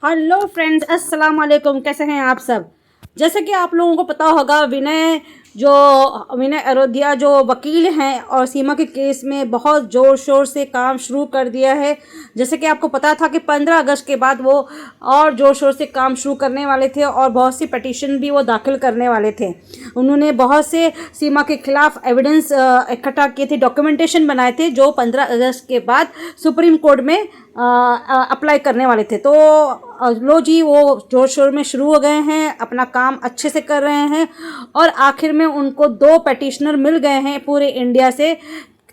Hello friends, अस्सलाम वालेकुम। कैसे हैं आप सब? जैसे कि आप लोगों को पता होगा, विनय अरोध्या जो वकील हैं और सीमा के केस में बहुत ज़ोर शोर से काम शुरू कर दिया है। जैसे कि आपको पता था कि 15 अगस्त के बाद वो और ज़ोर शोर से काम शुरू करने वाले थे और बहुत सी पटिशन भी वो दाखिल करने वाले थे। उन्होंने बहुत से सीमा के ख़िलाफ़ एविडेंस इकट्ठा किए थे, डॉक्यूमेंटेशन बनाए थे, जो 15 अगस्त के बाद सुप्रीम कोर्ट में अप्लाई करने वाले थे। तो लो जी, वो जोर शोर में शुरू हो गए हैं, अपना काम अच्छे से कर रहे हैं और आखिर में उनको 2 पेटिशनर मिल गए हैं पूरे इंडिया से,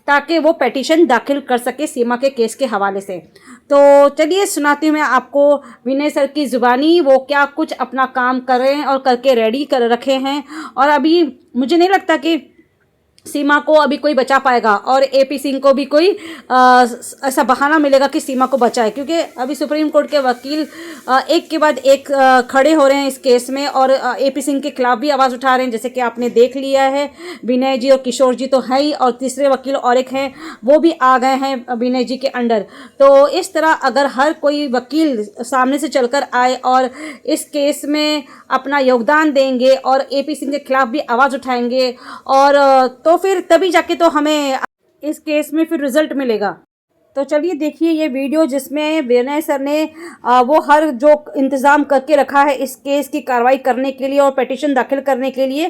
ताकि वो पेटिशन दाखिल कर सके सीमा के केस के हवाले से। तो चलिए सुनाती हूँ मैं आपको विनय सर की ज़ुबानी, वो क्या कुछ अपना काम कर रहे हैं और करके रेडी कर रखे हैं। और अभी मुझे नहीं लगता कि सीमा को अभी कोई बचा पाएगा और एपी सिंह को भी कोई ऐसा बहाना मिलेगा कि सीमा को बचाए, क्योंकि अभी सुप्रीम कोर्ट के वकील एक के बाद एक खड़े हो रहे हैं इस केस में और एपी सिंह के खिलाफ भी आवाज़ उठा रहे हैं। जैसे कि आपने देख लिया है, विनय जी और किशोर जी तो है ही, और तीसरे वकील और एक हैं, वो भी आ गए हैं विनय जी के अंडर। तो इस तरह अगर हर कोई वकील सामने से चलकर आए और इस केस में अपना योगदान देंगे और एपी सिंह के खिलाफ भी आवाज़ उठाएंगे, और तो फिर तभी जाके तो हमें इस केस में फिर रिजल्ट मिलेगा। तो चलिए देखिए ये वीडियो, जिसमें विनय सर ने वो हर जो इंतज़ाम करके रखा है इस केस की कार्रवाई करने के लिए और पिटीशन दाखिल करने के लिए।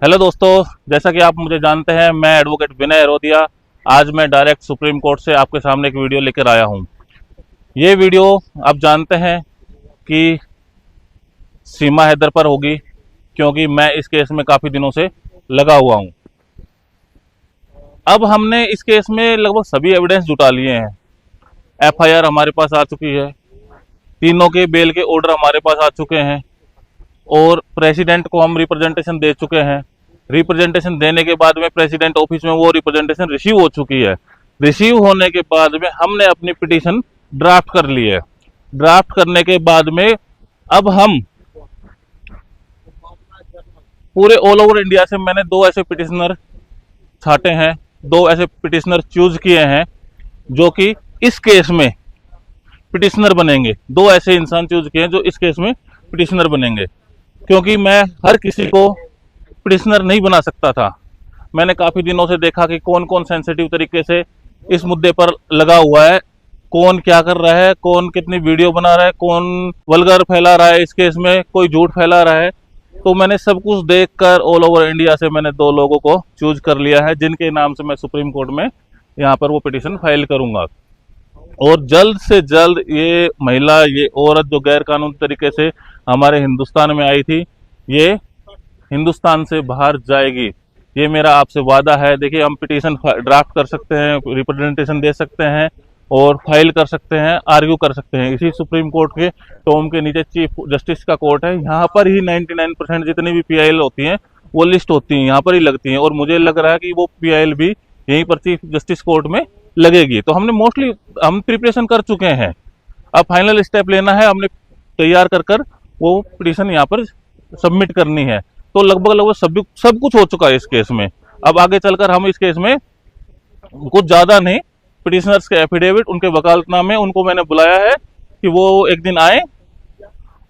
हेलो दोस्तों, जैसा कि आप मुझे जानते हैं, मैं एडवोकेट विनय अरोध्या आज मैं डायरेक्ट सुप्रीम कोर्ट से आपके सामने एक वीडियो लेकर आया हूं। ये वीडियो आप जानते हैं कि सीमा हैदर पर होगी, क्योंकि मैं इस केस में काफ़ी दिनों से लगा हुआ हूं। अब हमने इस केस में लगभग सभी एविडेंस जुटा लिए हैं। एफआईआर हमारे पास आ चुकी है, तीनों के बेल के ऑर्डर हमारे पास आ चुके हैं और प्रेसिडेंट को हम रिप्रेजेंटेशन दे चुके हैं। रिप्रेजेंटेशन देने के बाद में प्रेसिडेंट ऑफिस में वो रिप्रेजेंटेशन रिसीव हो चुकी है। रिसीव होने के बाद में हमने अपनी पिटीशन ड्राफ्ट कर ली है। ड्राफ्ट करने के बाद में अब हम पूरे ऑल ओवर इंडिया से मैंने 2 ऐसे पिटिशनर छाटे हैं, 2 ऐसे पिटिशनर चूज किए हैं जो कि इस केस में पिटिशनर बनेंगे। 2 ऐसे इंसान चूज किए हैं जो इस केस में पिटिशनर बनेंगे, क्योंकि मैं हर किसी को पिटिशनर नहीं बना सकता था। मैंने काफ़ी दिनों से देखा कि कौन कौन सेंसिटिव तरीके से इस मुद्दे पर लगा हुआ है, कौन क्या कर रहा है, कौन कितनी वीडियो बना रहा है, कौन वल्गर फैला रहा है इस केस में, कोई झूठ फैला रहा है। तो मैंने सब कुछ देखकर ऑल ओवर इंडिया से मैंने 2 लोगों को चूज कर लिया है, जिनके नाम से मैं सुप्रीम कोर्ट में यहाँ पर वो पिटिशन फाइल करूँगा। और जल्द से जल्द ये महिला, ये औरत जो गैर कानूनी तरीके से हमारे हिंदुस्तान में आई थी, ये हिंदुस्तान से बाहर जाएगी। ये मेरा आपसे वादा है। देखिए, हम पिटीशन ड्राफ्ट कर सकते हैं, रिप्रेजेंटेशन दे सकते हैं और फाइल कर सकते हैं, आर्ग्यू कर सकते हैं। इसी सुप्रीम कोर्ट के टॉम के नीचे चीफ जस्टिस का कोर्ट है, यहाँ पर ही 99% जितनी भी पीआईएल होती हैं वो लिस्ट होती हैं, यहाँ पर ही लगती हैं। और मुझे लग रहा है कि वो पीआईएल भी यहीं पर चीफ जस्टिस कोर्ट में लगेगी। तो हमने मोस्टली हम प्रिपरेशन कर चुके हैं। अब फाइनल स्टेप लेना है, हमने तैयार कर वो पिटीशन यहाँ पर सबमिट करनी है। तो लगभग सब कुछ हो चुका है इस केस में। अब आगे चलकर हम इस केस में कुछ ज़्यादा नहीं, पिटिशनर्स के एफिडेविट, उनके वकालतनामे, उनको मैंने बुलाया है कि वो एक दिन आए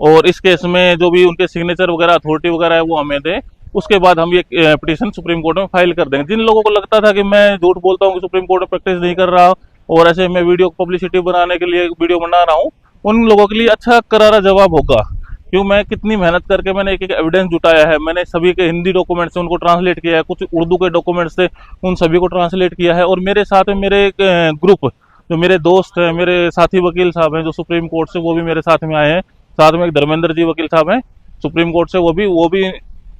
और इस केस में जो भी उनके सिग्नेचर वगैरह, अथॉरिटी वगैरह है, वो हमें दें। उसके बाद हम ये पिटीशन सुप्रीम कोर्ट में फाइल कर देंगे। जिन लोगों को लगता था कि मैं झूठ बोलता हूँ कि सुप्रीम कोर्ट में प्रैक्टिस नहीं कर रहा और ऐसे मैं वीडियो पब्लिसिटी बनाने के लिए वीडियो बना रहा हूँ, उन लोगों के लिए अच्छा करारा जवाब होगा। क्यों, मैं कितनी मेहनत करके मैंने एक एविडेंस जुटाया है। मैंने सभी के हिंदी डॉक्यूमेंट्स से उनको ट्रांसलेट किया है, कुछ उर्दू के डॉक्यूमेंट्स से उन सभी को ट्रांसलेट किया है। और मेरे साथ में मेरे एक ग्रुप, जो मेरे दोस्त हैं, मेरे साथी वकील साहब हैं जो सुप्रीम कोर्ट से, वो भी मेरे साथ में आए हैं। साथ में एक धर्मेंद्र जी वकील साहब हैं सुप्रीम कोर्ट से, वो भी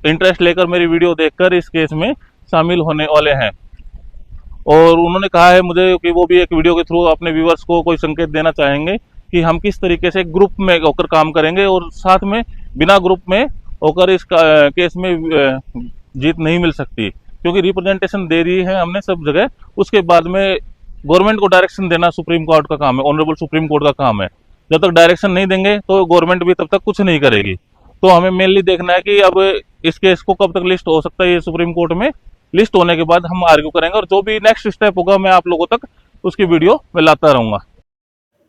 इंटरेस्ट लेकर मेरी वीडियो देखकर इस केस में शामिल होने वाले हैं। और उन्होंने कहा है मुझे कि वो भी एक वीडियो के थ्रू अपने व्यूअर्स को कोई संकेत देना चाहेंगे कि हम किस तरीके से ग्रुप में होकर काम करेंगे, और साथ में बिना ग्रुप में होकर इस केस में जीत नहीं मिल सकती, क्योंकि रिप्रेजेंटेशन दे रही है हमने सब जगह। उसके बाद में गवर्नमेंट को डायरेक्शन देना सुप्रीम कोर्ट का काम है, ऑनरेबल सुप्रीम कोर्ट का काम है। जब तक डायरेक्शन नहीं देंगे तो गवर्नमेंट भी तब तक कुछ नहीं करेगी। तो हमें मेनली देखना है कि अब इस केस को कब तक लिस्ट हो सकता है ये सुप्रीम कोर्ट में। लिस्ट होने के बाद हम आर्ग्यू करेंगे और जो भी नेक्स्ट स्टेप होगा मैं आप लोगों तक उसकी वीडियो में लाता रहूँगा।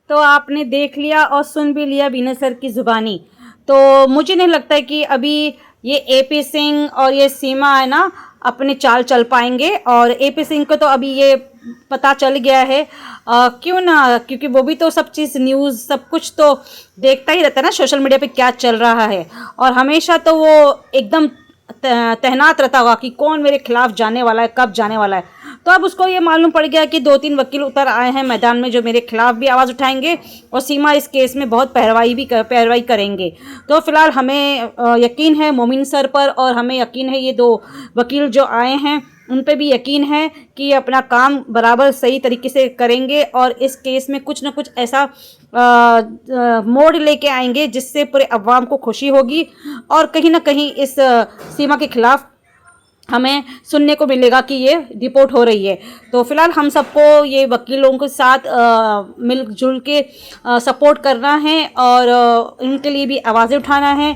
तो आपने देख लिया और सुन भी लिया विनय सर की ज़ुबानी। तो मुझे नहीं लगता है कि अभी ये एपी सिंह और ये सीमा है ना अपने चाल चल पाएंगे। और एपी सिंह को तो अभी ये पता चल गया है, क्यों ना, क्योंकि वो भी तो सब चीज़ न्यूज़ सब कुछ तो देखता ही रहता है ना सोशल मीडिया पे क्या चल रहा है। और हमेशा तो वो एकदम तैनात रहता होगा कि कौन मेरे खिलाफ जाने वाला है, कब जाने वाला है। तो अब उसको ये मालूम पड़ गया कि 2-3 वकील उतर आए हैं मैदान में जो मेरे खिलाफ भी आवाज़ उठाएंगे और सीमा इस केस में बहुत पैरवाई करेंगे। तो फिलहाल हमें यकीन है मोमिन सर पर, और हमें यकीन है ये 2 वकील जो आए हैं उन पे भी यकीन है कि ये अपना काम बराबर सही तरीके से करेंगे और इस केस में कुछ ना कुछ ऐसा मोड़ लेके आएंगे जिससे पूरे अवाम को खुशी होगी और कहीं ना कहीं इस सीमा के खिलाफ हमें सुनने को मिलेगा कि ये रिपोर्ट हो रही है। तो फिलहाल हम सबको ये वकीलों के साथ मिलजुल के सपोर्ट करना है और इनके लिए भी आवाज़ें उठाना है।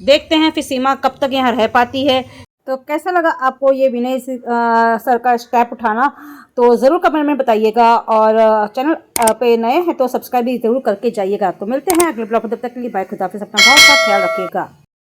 देखते हैं फिर सीमा कब तक यहाँ रह पाती है। तो कैसा लगा आपको ये विनय सर का स्टेप उठाना, तो ज़रूर कमेंट में बताइएगा और चैनल पे नए हैं तो सब्सक्राइब भी ज़रूर करके जाइएगा। तो मिलते हैं अगले ब्लॉग में, तब तक के लिए बाय, खुदा हाफिज़, अपना बहुत सा ख्याल रखिएगा।